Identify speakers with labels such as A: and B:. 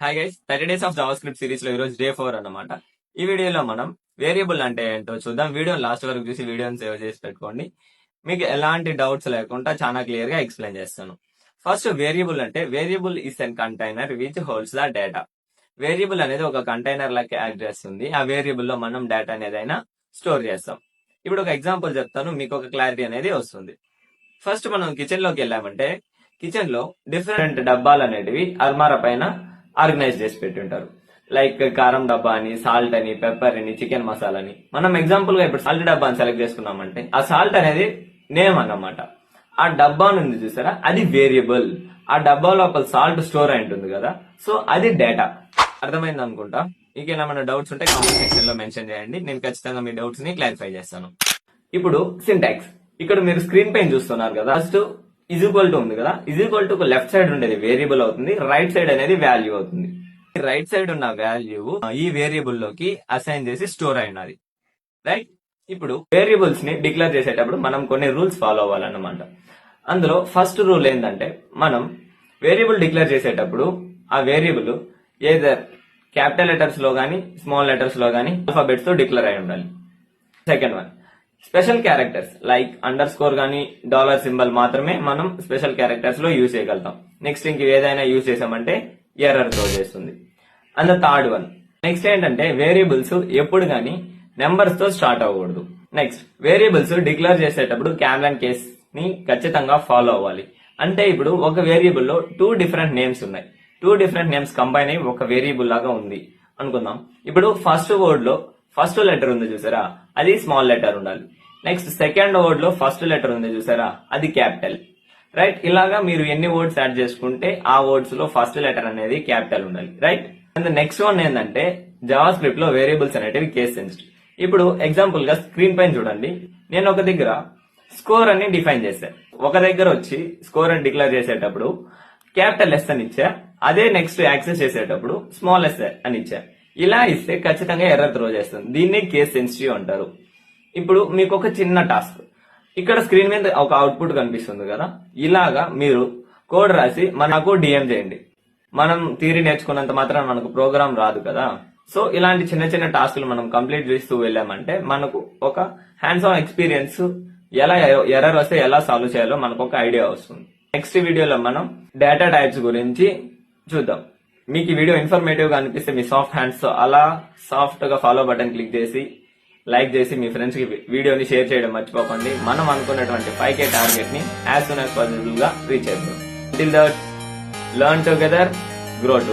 A: Hi guys, 30 days of Java script series లో ఈరోజు day 4 అన్నమాట. ఈ వీడియోలో మనం వేరియబుల్ అంటే ఏంటో చూద్దాం. వీడియో లాస్ట్ వరకు చూసి వీడియోని సేవ్ చేసి పెట్టుకోండి. మీకు ఎలాంటి డౌట్స్ లేకుండా చాలా క్లియర్ గా ఎక్స్ప్లెయిన్ చేస్తాను. ఫస్ట్ వేరియబుల్ అంటే variable is an container which holds the data. Variable అనేది ఒక కంటైనర్ లాగా యాక్ట్ చేస్తుంది. ఆ వేరియబుల్ లో మనం డేటా అనేది అయినా స్టోర్ చేస్తాం. ఇప్పుడు ఒక ఎగ్జాంపుల్ చెప్తాను, మీకు ఒక క్లారిటీ అనేది వస్తుంది. ఫస్ట్ మనం కిచెన్ లోకి వెళ్ళామంటే కిచెన్ లో డిఫరెంట్ డబ్బాలు అనేటివి అల్మారా పైన ఆర్గనైజ్ చేసి పెట్టి ఉంటారు. లైక్ కారం డబ్బా అని, సాల్ట్ అని, పెప్పర్ అని, చికెన్ మసాలా అని. మనం ఎగ్జాంపుల్ గా ఇప్పుడు సాల్ట్ డబ్బా అని సెలెక్ట్ చేసుకున్నామంటే ఆ సాల్ట్ అనేది నేమ్ అన్నమాట. ఆ డబ్బా ఉంది చూసారా, అది వేరియబుల్. ఆ డబ్బా లోపల సాల్ట్ స్టోర్ అయి ఉంటుంది కదా, సో అది డేటా. అర్థమైంది అనుకుంటా. ఇంకేమైనా డౌట్స్ ఉంటే కామెంట్ సెక్షన్ లో మెన్షన్ చేయండి, నేను ఖచ్చితంగా మీ డౌట్స్ ని క్లారిఫై చేస్తాను. ఇప్పుడు సింటాక్స్. ఇక్కడ మీరు స్క్రీన్ పైన చూస్తున్నారు కదా, ఫస్ట్ ఈజ్ ఈక్వల్ టు ఉంది కదా, is equal to left side ఉండేది వేరియబుల్ అవుతుంది, రైట్ సైడ్ అనేది వాల్యూ అవుతుంది. రైట్ సైడ్ ఉన్న వాల్యూ ఈ వేరియబుల్ లోకి అసైన్ చేసి స్టోర్ అయినది, రైట్. ఇప్పుడు వేరియబుల్స్ ని డిక్లేర్ చేసేటప్పుడు మనం కొన్ని రూల్స్ ఫాలో అవ్వాలన్నమాట. అందులో ఫస్ట్ రూల్ ఏంటంటే, మనం వేరియబుల్ డిక్లేర్ చేసేటప్పుడు ఆ వేరియబుల్ ఏదర్ క్యాపిటల్ లెటర్స్ లో గానీ స్మాల్ లెటర్స్ లో గానీ ఆల్ఫాబెట్స్ తో డిక్లేర్ అయి ఉండాలి. Second one, special characters like under score గానీ డాలర్ సింబల్ మాత్రమే మనం స్పెషల్ క్యారెక్టర్స్ లో యూజ్ చేయగలుగుతాం. నెక్స్ట్ ఇంక ఏదైనా యూజ్ చేసామంటే ఎర్రర్ త్రో చేస్తుంది. అండ్ థర్డ్ వన్, నెక్స్ట్ ఏంటంటే వేరియబుల్స్ ఎప్పుడు గానీ నెంబర్స్ తో స్టార్ట్ అవ్వకూడదు. నెక్స్ట్ వేరియబుల్స్ డిక్లేర్ చేసేటప్పుడు క్యామ్లన్ కేస్ ని ఖచ్చితంగా ఫాలో అవ్వాలి. అంటే ఇప్పుడు ఒక వేరియబుల్ లో 2 డిఫరెంట్ నేమ్స్ ఉన్నాయి, 2 డిఫరెంట్ నేమ్స్ కంబైన్ అయ్యి ఒక వేరియబుల్ లాగా ఉంది అనుకుందాం. ఇప్పుడు ఫస్ట్ వర్డ్ లో ఫస్ట్ లెటర్ ఉంది చూసారా, అది స్మాల్ లెటర్ ఉండాలి. నెక్స్ట్ సెకండ్ వర్డ్ లో ఫస్ట్ లెటర్ ఉంది చూసారా, అది క్యాపిటల్, రైట్. ఇలాగా మీరు ఎన్ని వర్డ్స్ యాడ్ చేసుకుంటే ఆ వర్డ్స్ లో ఫస్ట్ లెటర్ అనేది క్యాపిటల్ ఉండాలి, రైట్. అండ్ నెక్స్ట్ వన్ ఏంటంటే, జావా స్క్రిప్ట్ లో వేరియబుల్స్ అనేటివి కేస్ సెన్సిటివ్. ఇప్పుడు ఎగ్జాంపుల్ గా స్క్రీన్ పైన చూడండి, నేను ఒక దగ్గర స్కోర్ అని డిఫైన్ చేశాను, ఒక దగ్గర వచ్చి స్కోర్ అని డిక్లేర్ చేసేటప్పుడు క్యాపిటల్ ఎస్ అని ఇచ్చా, అదే నెక్స్ట్ యాక్సెస్ చేసేటప్పుడు స్మాల్ ఎస్ అని ఇచ్చా. ఇలా ఇస్తే ఖచ్చితంగా ఎర్రర్ త్రో చేస్తుంది. దీన్ని కేస్ సెన్సిటివ్ అంటారు. ఇప్పుడు మీకు ఒక చిన్న టాస్క్, ఇక్కడ స్క్రీన్ మీద ఒక అవుట్పుట్ కనిపిస్తుంది కదా, ఇలాగా మీరు కోడ్ రాసి మనకు డిఎం చేయండి. మనం థియరీ నేర్చుకున్నంత మాత్రం మనకు ప్రోగ్రామ్ రాదు కదా, సో ఇలాంటి చిన్న చిన్న టాస్క్లు మనం కంప్లీట్ చేస్తూ వెళ్ళామంటే మనకు ఒక హ్యాండ్స్ ఆన్ ఎక్స్పీరియన్స్, ఎలా ఎర్రర్ వస్తే ఎలా సాల్వ్ చేయాలో మనకు ఒక ఐడియా వస్తుంది. నెక్స్ట్ వీడియోలో మనం డేటా టైప్స్ గురించి చూద్దాం. మీకు ఈ వీడియో ఇన్ఫర్మేటివ్ గా అనిపిస్తే మీ సాఫ్ట్ హ్యాండ్స్ తో అలా సాఫ్ట్ గా ఫాలో బటన్ క్లిక్ చేసి లైక్ చేసి మీ ఫ్రెండ్స్ కి వీడియోని షేర్ చేయడం మర్చిపోకండి. మనం అనుకున్నటువంటి 5K టార్గెట్ ని యాజ్ సూన్ యాజ్ పాసిబుల్ గా రీచ్ చేద్దాం. Till that, learn together, grow together.